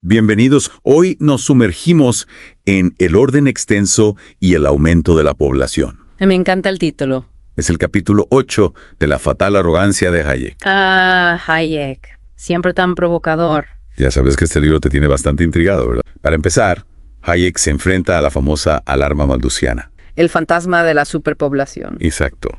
Bienvenidos. Hoy nos sumergimos en el orden extenso y el aumento de la población. Me encanta el título. Es el capítulo 8 de La fatal arrogancia de Hayek. Hayek. Siempre tan provocador. Ya sabes que este libro te tiene bastante intrigado, ¿verdad? Para empezar, Hayek se enfrenta a la famosa alarma malthusiana. El fantasma de la superpoblación. Exacto.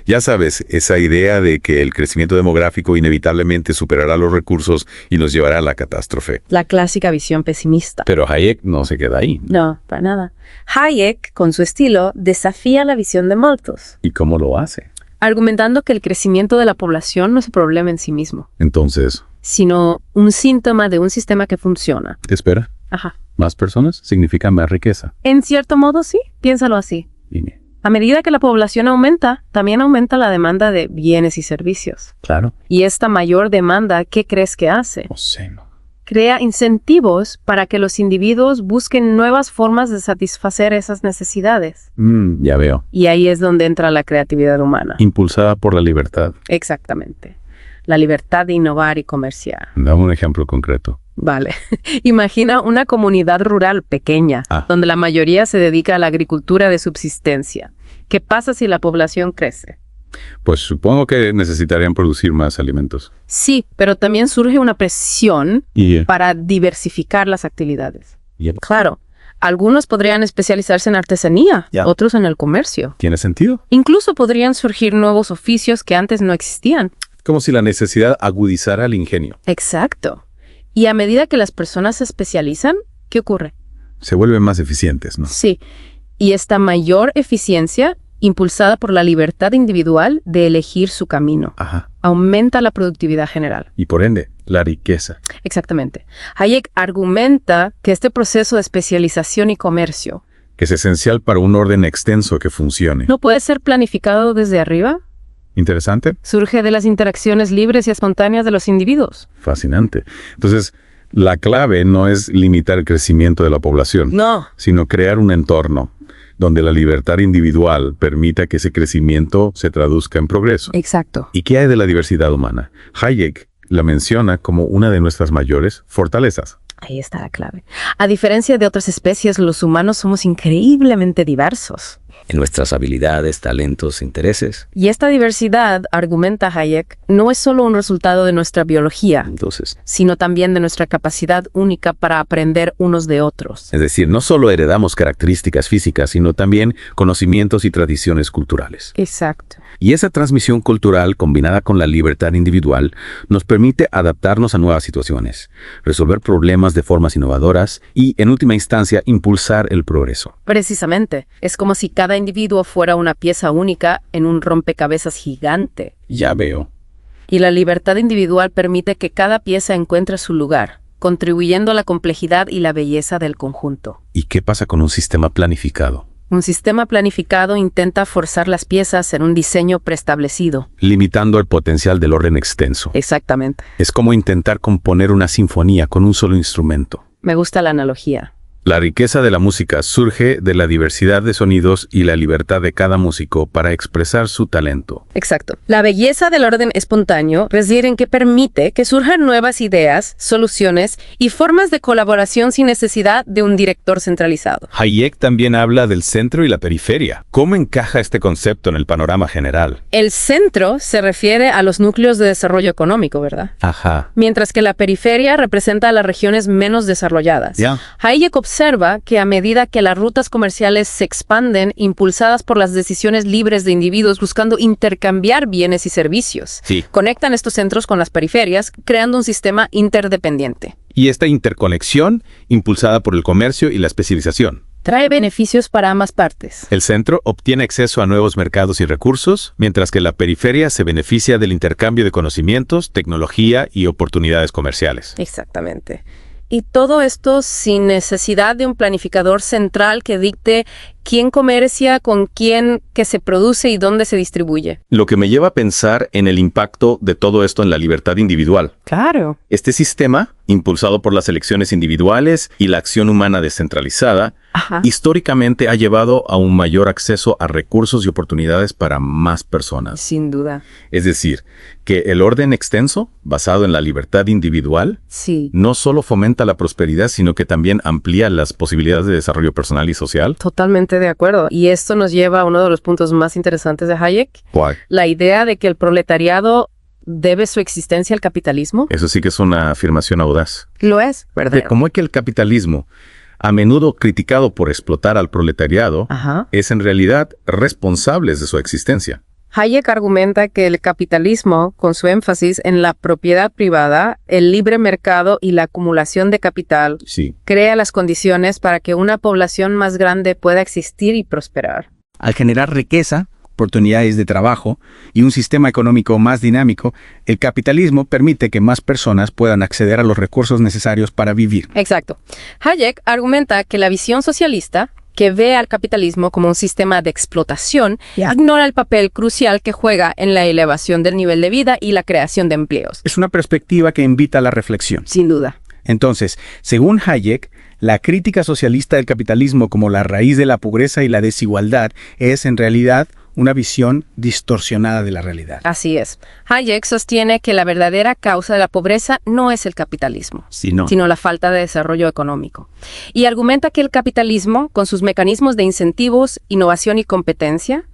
Ya sabes, esa idea de que el crecimiento demográfico inevitablemente superará los recursos y nos llevará a la catástrofe. La clásica visión pesimista. Pero Hayek no se queda ahí. No, para nada. Hayek, con su estilo, desafía la visión de Malthus, ¿Y cómo lo hace? argumentando que el crecimiento de la población no es un problema en sí mismo, Entonces, sino un síntoma de un sistema que funciona. ¿qué espera? Ajá. ¿Más personas significa más riqueza? En cierto modo, sí. Piénsalo así. Dime. A medida que la población aumenta, también aumenta la demanda de bienes y servicios. Claro. Y esta mayor demanda, ¿qué crees que hace? No sé, no. Crea incentivos para que los individuos busquen nuevas formas de satisfacer esas necesidades. Ya veo. Y ahí es donde entra la creatividad humana. Impulsada por la libertad. Exactamente. La libertad de innovar y comerciar. Dame un ejemplo concreto. Vale. Imagina una comunidad rural pequeña, donde la mayoría se dedica a la agricultura de subsistencia. ¿Qué pasa si la población crece? Pues supongo que necesitarían producir más alimentos. Sí, pero también surge una presión para diversificar las actividades. Claro, algunos podrían especializarse en artesanía, otros en el comercio. ¿Tiene sentido? Incluso podrían surgir nuevos oficios que antes no existían. Como si la necesidad agudizara el ingenio. Exacto. Y a medida que las personas se especializan, ¿qué ocurre? Se vuelven más eficientes, ¿no? Sí. Y esta mayor eficiencia, impulsada por la libertad individual de elegir su camino, aumenta la productividad general. Y por ende, la riqueza. Exactamente. Hayek argumenta que este proceso de especialización y comercio Que es esencial para un orden extenso que funcione. no puede ser planificado desde arriba. ¿Interesante? Surge de las interacciones libres y espontáneas de los individuos. Fascinante. Entonces, la clave no es limitar el crecimiento de la población, No. sino crear un entorno donde la libertad individual permita que ese crecimiento se traduzca en progreso. Exacto. ¿Y qué hay de la diversidad humana? Hayek la menciona como una de nuestras mayores fortalezas. Ahí está la clave. A diferencia de otras especies, los humanos somos increíblemente diversos. En nuestras habilidades, talentos, intereses. Y esta diversidad, argumenta Hayek, no es solo un resultado de nuestra biología, Entonces, sino también de nuestra capacidad única para aprender unos de otros. Es decir, no solo heredamos características físicas, sino también conocimientos y tradiciones culturales. Exacto. Y esa transmisión cultural, combinada con la libertad individual, nos permite adaptarnos a nuevas situaciones, resolver problemas de formas innovadoras y, en última instancia, impulsar el progreso. Precisamente. Es como si cada individuo fuera una pieza única en un rompecabezas gigante. Ya veo. Y la libertad individual permite que cada pieza encuentre su lugar, contribuyendo a la complejidad y la belleza del conjunto. ¿Y qué pasa con un sistema planificado? Un sistema planificado intenta forzar las piezas en un diseño preestablecido. Limitando el potencial del orden extenso. Exactamente. Es como intentar componer una sinfonía con un solo instrumento. Me gusta la analogía. La riqueza de la música surge de la diversidad de sonidos y la libertad de cada músico para expresar su talento. Exacto. La belleza del orden espontáneo reside en que permite que surjan nuevas ideas, soluciones y formas de colaboración sin necesidad de un director centralizado. Hayek también habla del centro y la periferia. ¿Cómo encaja este concepto en el panorama general? El centro se refiere a los núcleos de desarrollo económico, ¿verdad? Ajá. Mientras que la periferia representa a las regiones menos desarrolladas. Ya. Hayek observa que a medida que las rutas comerciales se expanden, impulsadas por las decisiones libres de individuos buscando intercambiar bienes y servicios, Sí. conectan estos centros con las periferias, creando un sistema interdependiente. Y esta interconexión, impulsada por el comercio y la especialización. Trae beneficios para ambas partes. El centro obtiene acceso a nuevos mercados y recursos, mientras que la periferia se beneficia del intercambio de conocimientos, tecnología y oportunidades comerciales. Exactamente. Y todo esto sin necesidad de un planificador central que dicte quién comercia, con quién, qué se produce y dónde se distribuye. Lo que me lleva a pensar en el impacto de todo esto en la libertad individual. Claro. Este sistema impulsado por las elecciones individuales y la acción humana descentralizada, históricamente ha llevado a un mayor acceso a recursos y oportunidades para más personas. Sin duda. Es decir, que el orden extenso, basado en la libertad individual, no solo fomenta la prosperidad, sino que también amplía las posibilidades de desarrollo personal y social. Totalmente de acuerdo. Y esto nos lleva a uno de los puntos más interesantes de Hayek. ¿Cuál? La idea de que el proletariado debe su existencia al capitalismo. Eso sí que es una afirmación audaz. Lo es, ¿verdad? ¿Cómo es que el capitalismo, a menudo criticado por explotar al proletariado, es en realidad responsable de su existencia? Hayek argumenta que el capitalismo, con su énfasis en la propiedad privada, el libre mercado y la acumulación de capital, crea las condiciones para que una población más grande pueda existir y prosperar. Al generar riqueza, oportunidades de trabajo y un sistema económico más dinámico, el capitalismo permite que más personas puedan acceder a los recursos necesarios para vivir. Exacto. Hayek argumenta que la visión socialista, que ve al capitalismo como un sistema de explotación, ignora el papel crucial que juega en la elevación del nivel de vida y la creación de empleos. Es una perspectiva que invita a la reflexión. Sin duda. Entonces, según Hayek, la crítica socialista del capitalismo como la raíz de la pobreza y la desigualdad es, en realidad, una visión distorsionada de la realidad. Así es. Hayek sostiene que la verdadera causa de la pobreza no es el capitalismo, sino la falta de desarrollo económico. Y argumenta que el capitalismo, con sus mecanismos de incentivos, innovación y competencia,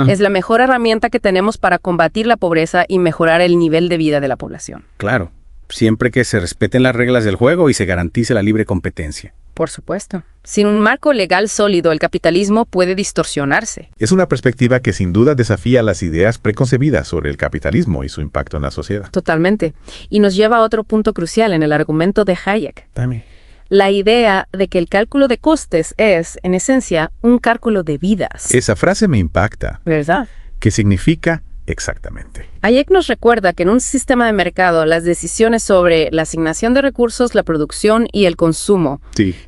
es la mejor herramienta que tenemos para combatir la pobreza y mejorar el nivel de vida de la población. Claro, siempre que se respeten las reglas del juego y se garantice la libre competencia. Por supuesto. Sin un marco legal sólido, el capitalismo puede distorsionarse. Es una perspectiva que sin duda desafía las ideas preconcebidas sobre el capitalismo y su impacto en la sociedad. Totalmente. Y nos lleva a otro punto crucial en el argumento de Hayek. Dame. La idea de que el cálculo de costes es, en esencia, un cálculo de vidas. Esa frase me impacta. ¿Verdad? ¿Qué significa exactamente? Hayek nos recuerda que en un sistema de mercado las decisiones sobre la asignación de recursos, la producción y el consumo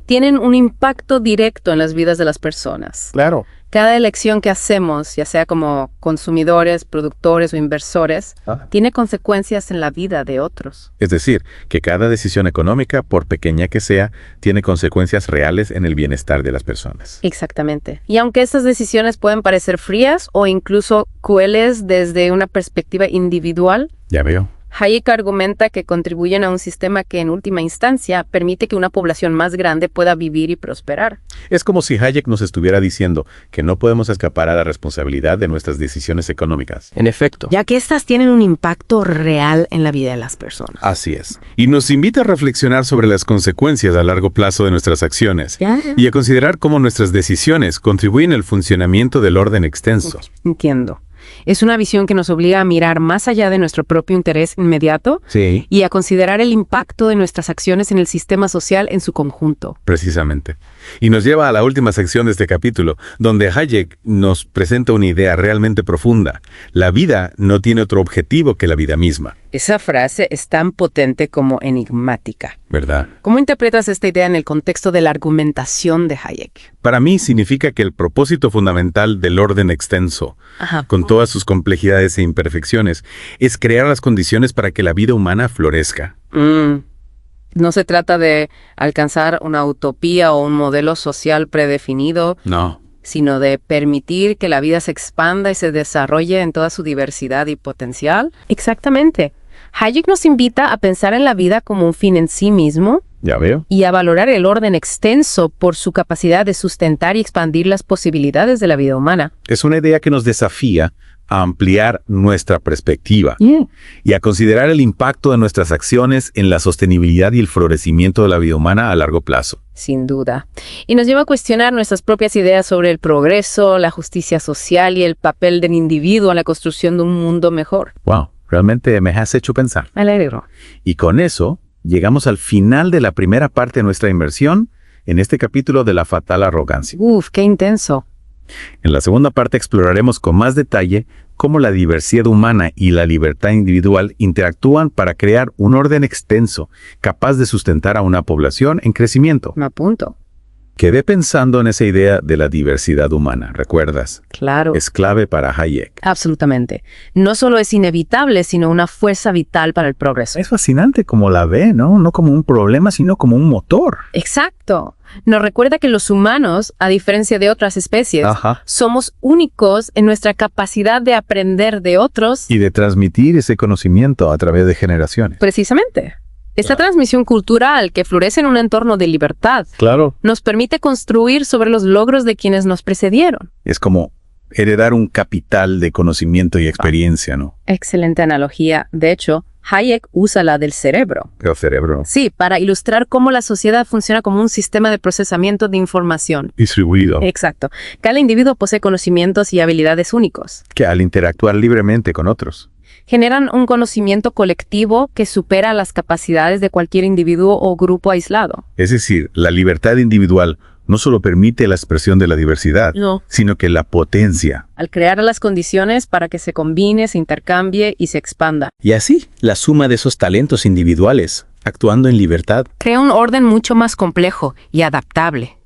tienen un impacto directo en las vidas de las personas. Claro. Cada elección que hacemos, ya sea como consumidores, productores o inversores, tiene consecuencias en la vida de otros. Es decir, que cada decisión económica, por pequeña que sea, tiene consecuencias reales en el bienestar de las personas. Exactamente. Y aunque estas decisiones pueden parecer frías o incluso crueles desde una perspectiva individual, Ya veo. Hayek argumenta que contribuyen a un sistema que en última instancia permite que una población más grande pueda vivir y prosperar. Es como si Hayek nos estuviera diciendo que no podemos escapar a la responsabilidad de nuestras decisiones económicas. En efecto. Ya que estas tienen un impacto real en la vida de las personas. Así es. Y nos invita a reflexionar sobre las consecuencias a largo plazo de nuestras acciones y a considerar cómo nuestras decisiones contribuyen al funcionamiento del orden extenso. Entiendo. Es una visión que nos obliga a mirar más allá de nuestro propio interés inmediato y a considerar el impacto de nuestras acciones en el sistema social en su conjunto. Precisamente. Y nos lleva a la última sección de este capítulo, donde Hayek nos presenta una idea realmente profunda. La vida no tiene otro objetivo que la vida misma. Esa frase es tan potente como enigmática. ¿Verdad? ¿Cómo interpretas esta idea en el contexto de la argumentación de Hayek? Para mí significa que el propósito fundamental del orden extenso, con todas sus complejidades e imperfecciones, es crear las condiciones para que la vida humana florezca. No se trata de alcanzar una utopía o un modelo social predefinido. No. Sino de permitir que la vida se expanda y se desarrolle en toda su diversidad y potencial. Exactamente. Hayek nos invita a pensar en la vida como un fin en sí mismo. Ya veo. Y a valorar el orden extenso por su capacidad de sustentar y expandir las posibilidades de la vida humana. Es una idea que nos desafía a ampliar nuestra perspectiva y a considerar el impacto de nuestras acciones en la sostenibilidad y el florecimiento de la vida humana a largo plazo. Sin duda. Y nos lleva a cuestionar nuestras propias ideas sobre el progreso, la justicia social y el papel del individuo en la construcción de un mundo mejor. Wow, realmente me has hecho pensar. Me alegro. Y con eso, llegamos al final de la primera parte de nuestra inmersión en este capítulo de la fatal arrogancia. Uf, qué intenso. En la segunda parte exploraremos con más detalle cómo la diversidad humana y la libertad individual interactúan para crear un orden extenso capaz de sustentar a una población en crecimiento. Me apunto. Quedé pensando en esa idea de la diversidad humana, ¿recuerdas? Claro. Es clave para Hayek. Absolutamente. No solo es inevitable, sino una fuerza vital para el progreso. Es fascinante como la ve, ¿no? No como un problema, sino como un motor. Exacto. Nos recuerda que los humanos, a diferencia de otras especies, Ajá. somos únicos en nuestra capacidad de aprender de otros. Y de transmitir ese conocimiento a través de generaciones. Precisamente. Esta transmisión cultural que florece en un entorno de libertad Claro. nos permite construir sobre los logros de quienes nos precedieron. Es como heredar un capital de conocimiento y experiencia, ¿no? Excelente analogía. De hecho, Hayek usa la del cerebro. El cerebro. Sí, para ilustrar cómo la sociedad funciona como un sistema de procesamiento de información. Distribuido. Exacto. Cada individuo posee conocimientos y habilidades únicos. Que al interactuar libremente con otros. Generan un conocimiento colectivo que supera las capacidades de cualquier individuo o grupo aislado. Es decir, la libertad individual no solo permite la expresión de la diversidad, No. sino que la potencia. Al crear las condiciones para que se combine, se intercambie y se expanda. Y así, la suma de esos talentos individuales, actuando en libertad, Crea un orden mucho más complejo y adaptable.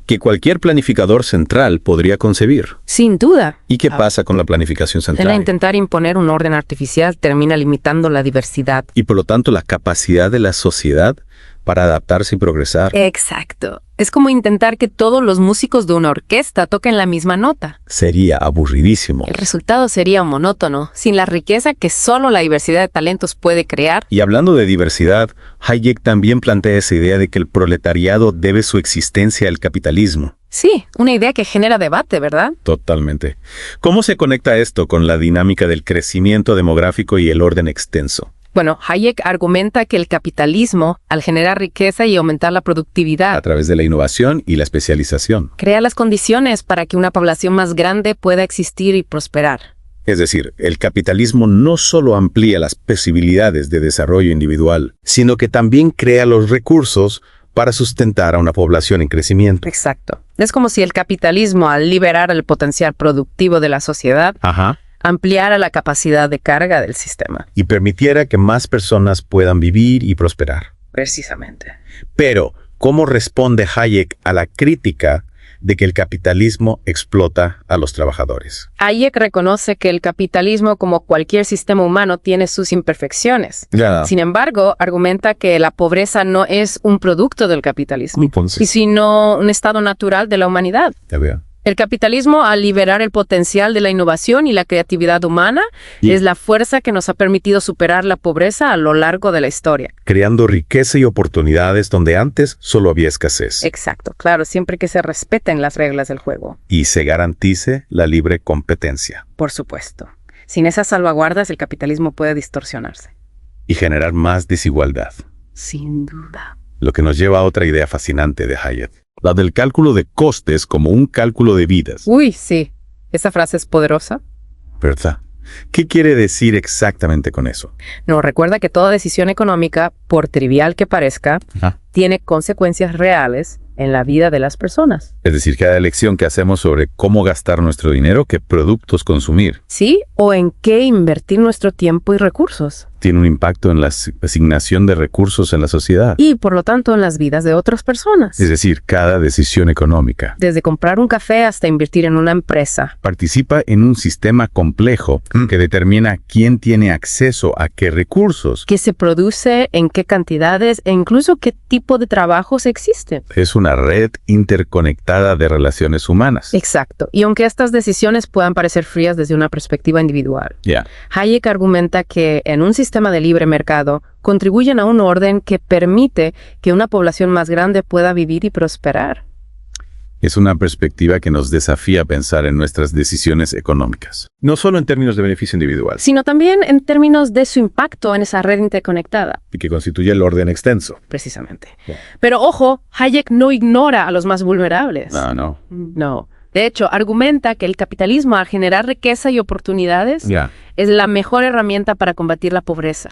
que cualquier planificador central podría concebir. Sin duda. ¿Y qué pasa con la planificación El central? intentar imponer un orden artificial termina limitando la diversidad. Y por lo tanto la capacidad de la sociedad para adaptarse y progresar. Exacto. Es como intentar que todos los músicos de una orquesta toquen la misma nota. Sería aburridísimo. El resultado sería monótono, sin la riqueza que solo la diversidad de talentos puede crear. Y hablando de diversidad, Hayek también plantea esa idea de que el proletariado debe su existencia al capitalismo. Sí, una idea que genera debate, ¿verdad? Totalmente. ¿Cómo se conecta esto con la dinámica del crecimiento demográfico y el orden extenso? Bueno, Hayek argumenta que el capitalismo, al generar riqueza y aumentar la A productividad, través de la innovación y la especialización. crea las condiciones para que una población más grande pueda existir y prosperar. Es decir, el capitalismo no solo amplía las posibilidades de desarrollo individual, sino que también crea los recursos para sustentar a una población en crecimiento. Exacto. Es como si el capitalismo, al liberar el potencial productivo de la sociedad, Ajá. ampliara la capacidad de carga del sistema. Y permitiera que más personas puedan vivir y prosperar. Precisamente. Pero, ¿cómo responde Hayek a la crítica de que el capitalismo explota a los trabajadores? Hayek reconoce que el capitalismo, como cualquier sistema humano, tiene sus imperfecciones. Sin embargo, argumenta que la pobreza no es un producto del capitalismo, sino un estado natural de la humanidad. Ya veo. El capitalismo, al liberar el potencial de la innovación y la creatividad humana, es la fuerza que nos ha permitido superar la pobreza a lo largo de la historia. Creando riqueza y oportunidades donde antes solo había escasez. Exacto, claro, siempre que se respeten las reglas del juego. Y se garantice la libre competencia. Por supuesto. Sin esas salvaguardas, el capitalismo puede distorsionarse. Y generar más desigualdad. Sin duda. Lo que nos lleva a otra idea fascinante de Hayek. La del cálculo de costes como un cálculo de vidas. Uy, sí. Esa frase es poderosa. ¿Verdad? ¿Qué quiere decir exactamente con eso? No, recuerda que toda decisión económica, por trivial que parezca, tiene consecuencias reales en la vida de las personas. Es decir, cada elección que hacemos sobre cómo gastar nuestro dinero, qué productos consumir, ¿Sí? O en qué invertir nuestro tiempo y recursos. tiene un impacto en la asignación de recursos en la sociedad. Y, por lo tanto, en las vidas de otras personas. Es decir, cada decisión económica Desde comprar un café hasta invertir en una empresa. participa en un sistema complejo que determina quién tiene acceso a qué recursos. ¿Qué se produce? ¿En qué cantidades? E incluso qué tipo de trabajos existen. Es una red interconectada de relaciones humanas. Exacto. Y aunque estas decisiones puedan parecer frías desde una perspectiva individual, Ya. Hayek argumenta que en un sistema de libre mercado contribuyen a un orden que permite que una población más grande pueda vivir y prosperar. Es una perspectiva que nos desafía a pensar en nuestras decisiones económicas. No solo en términos de beneficio individual, Sino también en términos de su impacto en esa red interconectada, y que constituye el orden extenso. precisamente. Pero ojo, Hayek no ignora a los más vulnerables. No. No. De hecho, argumenta que el capitalismo, al generar riqueza y oportunidades, Ya. es la mejor herramienta para combatir la pobreza.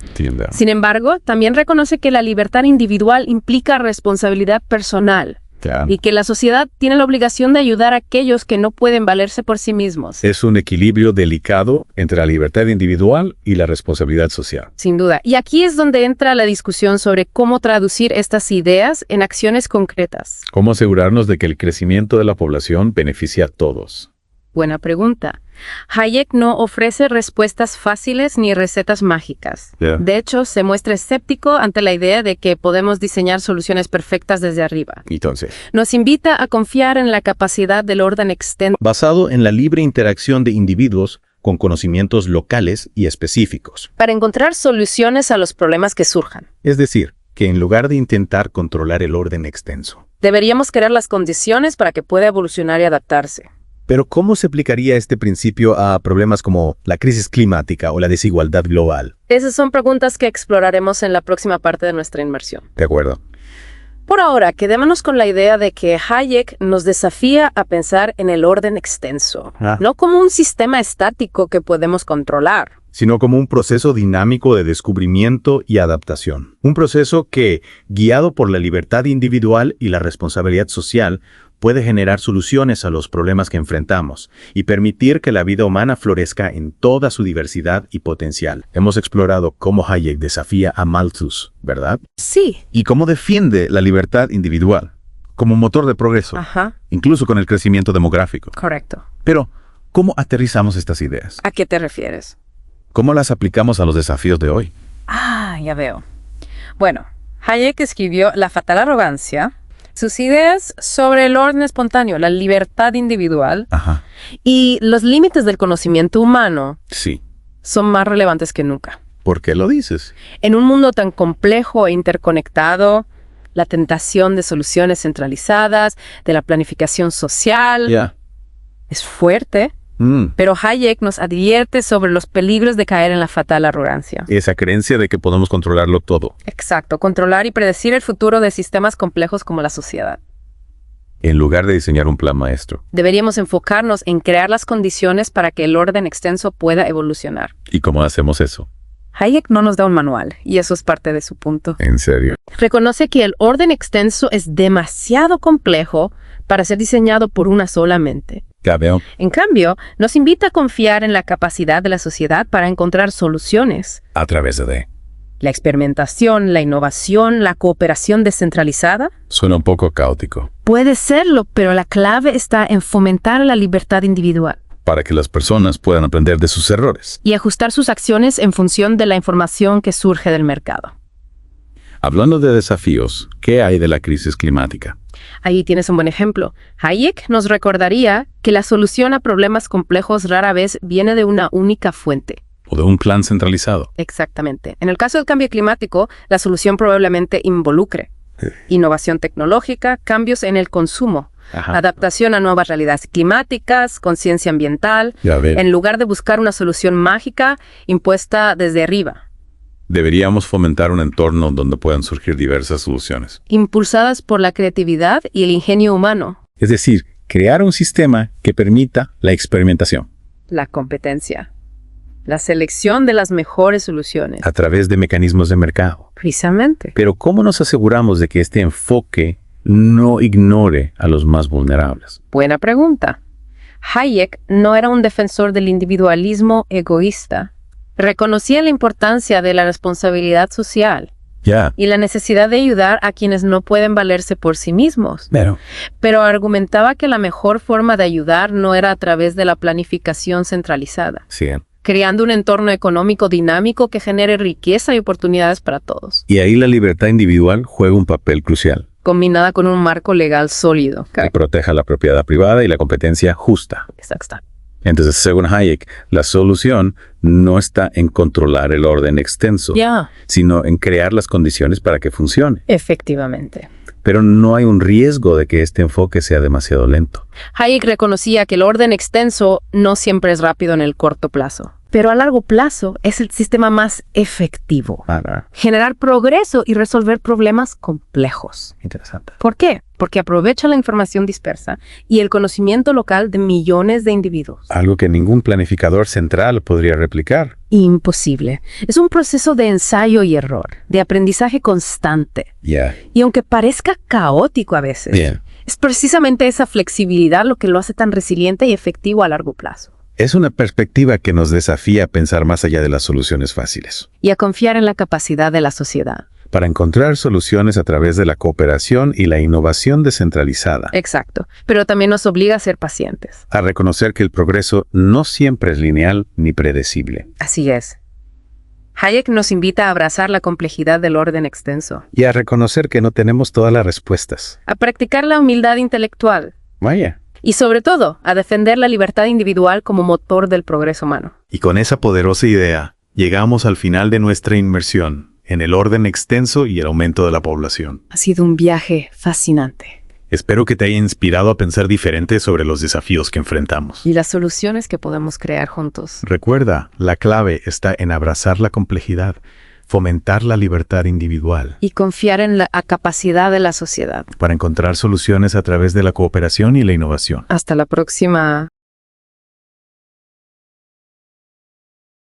Entiendo. Sin embargo, también reconoce que la libertad individual implica responsabilidad personal. Claro. y que la sociedad tiene la obligación de ayudar a aquellos que no pueden valerse por sí mismos. Es un equilibrio delicado entre la libertad individual y la responsabilidad social. Sin duda. Y aquí es donde entra la discusión sobre cómo traducir estas ideas en acciones concretas. ¿Cómo asegurarnos de que el crecimiento de la población beneficia a todos? Buena pregunta. Hayek no ofrece respuestas fáciles ni recetas mágicas. Yeah. De hecho, se muestra escéptico ante la idea de que podemos diseñar soluciones perfectas desde arriba. Entonces, Nos invita a confiar en la capacidad del orden extenso basado en la libre interacción de individuos con conocimientos locales y específicos. para encontrar soluciones a los problemas que surjan. Es decir, que en lugar de intentar controlar el orden extenso. Deberíamos crear las condiciones para que pueda evolucionar y adaptarse. Pero ¿cómo se aplicaría este principio a problemas como la crisis climática o la desigualdad global? Esas son preguntas que exploraremos en la próxima parte de nuestra inmersión. de acuerdo. Por ahora, quedémonos con la idea de que Hayek nos desafía a pensar en el orden extenso, no como un sistema estático que podemos controlar. Sino como un proceso dinámico de descubrimiento y adaptación. Un proceso que, guiado por la libertad individual y la responsabilidad social, puede generar soluciones a los problemas que enfrentamos y permitir que la vida humana florezca en toda su diversidad y potencial. Hemos explorado cómo Hayek desafía a Malthus, ¿verdad? Sí. ¿Y cómo defiende la libertad individual como motor de progreso, Ajá, incluso con el crecimiento demográfico? correcto. Pero, ¿cómo aterrizamos estas ideas? ¿A qué te refieres? ¿Cómo las aplicamos a los desafíos de hoy? Ah, ya veo. Bueno, Hayek escribió La fatal arrogancia, sus ideas sobre el orden espontáneo, la libertad individual Ajá. y los límites del conocimiento humano Sí. son más relevantes que nunca. ¿Por qué lo dices? En un mundo tan complejo e interconectado, la tentación de soluciones centralizadas, de la planificación social, Ya. es fuerte, pero Hayek nos advierte sobre los peligros de caer en la fatal arrogancia. Esa creencia de que podemos controlarlo todo. Exacto, controlar y predecir el futuro de sistemas complejos como la sociedad. En lugar de diseñar un plan maestro. Deberíamos enfocarnos en crear las condiciones para que el orden extenso pueda evolucionar. ¿Y cómo hacemos eso? Hayek no nos da un manual, y eso es parte de su punto. ¿En serio? Reconoce que el orden extenso es demasiado complejo para ser diseñado por una sola mente. Ya veo. En cambio, nos invita a confiar en la capacidad de la sociedad para encontrar soluciones. A través de... La experimentación, la innovación, la cooperación descentralizada. Suena un poco caótico. Puede serlo, pero la clave está en fomentar la libertad individual Para que las personas puedan aprender de sus errores. y ajustar sus acciones en función de la información que surge del mercado. Hablando de desafíos, ¿qué hay de la crisis climática? Ahí tienes un buen ejemplo. Hayek nos recordaría que la solución a problemas complejos rara vez viene de una única fuente. ¿O de un plan centralizado? Exactamente. En el caso del cambio climático, la solución probablemente involucre innovación tecnológica, cambios en el consumo, adaptación a nuevas realidades climáticas, conciencia ambiental, Ya veo. en lugar de buscar una solución mágica impuesta desde arriba, Deberíamos fomentar un entorno donde puedan surgir diversas soluciones. impulsadas por la creatividad y el ingenio humano, Es decir, crear un sistema que permita la experimentación. la competencia, la selección de las mejores soluciones. A través de mecanismos de mercado. Precisamente. Pero ¿cómo nos aseguramos de que este enfoque no ignore a los más vulnerables? Buena pregunta. Hayek no era un defensor del individualismo egoísta. Reconocía la importancia de la responsabilidad social Ya. y la necesidad de ayudar a quienes no pueden valerse por sí mismos. Pero argumentaba que la mejor forma de ayudar no era a través de la planificación centralizada, Sí. creando un entorno económico dinámico que genere riqueza y oportunidades para todos, Y ahí la libertad individual juega un papel crucial. combinada con un marco legal sólido. Que proteja la propiedad privada y la competencia justa. Exacto. Entonces, según Hayek, la solución no está en controlar el orden extenso, sino en crear las condiciones para que funcione. Efectivamente. Pero no hay un riesgo de que este enfoque sea demasiado lento. Hayek reconocía que el orden extenso no siempre es rápido en el corto plazo, pero a largo plazo es el sistema más efectivo. Generar progreso y resolver problemas complejos. Interesante. ¿Por qué? Porque aprovecha la información dispersa y el conocimiento local de millones de individuos. Algo que ningún planificador central podría replicar. Imposible. Es un proceso de ensayo y error, de aprendizaje constante. Ya. Y aunque parezca caótico a veces, Bien. Es precisamente esa flexibilidad lo que lo hace tan resiliente y efectivo a largo plazo. Es una perspectiva que nos desafía a pensar más allá de las soluciones fáciles, Y a confiar en la capacidad de la sociedad. para encontrar soluciones a través de la cooperación y la innovación descentralizada, Exacto. Pero también nos obliga a ser pacientes. a reconocer que el progreso no siempre es lineal ni predecible, Así es. Hayek nos invita a abrazar la complejidad del orden extenso, y a reconocer que no tenemos todas las respuestas. a practicar la humildad intelectual Vaya. y, sobre todo, a defender la libertad individual como motor del progreso humano. Y con esa poderosa idea, llegamos al final de nuestra inmersión en el orden extenso y el aumento de la población. Ha sido un viaje fascinante. Espero que te haya inspirado a pensar diferente sobre los desafíos que enfrentamos. Y las soluciones que podemos crear juntos. Recuerda, la clave está en abrazar la complejidad, fomentar la libertad individual, Y confiar en la capacidad de la sociedad. para encontrar soluciones a través de la cooperación y la innovación. Hasta la próxima.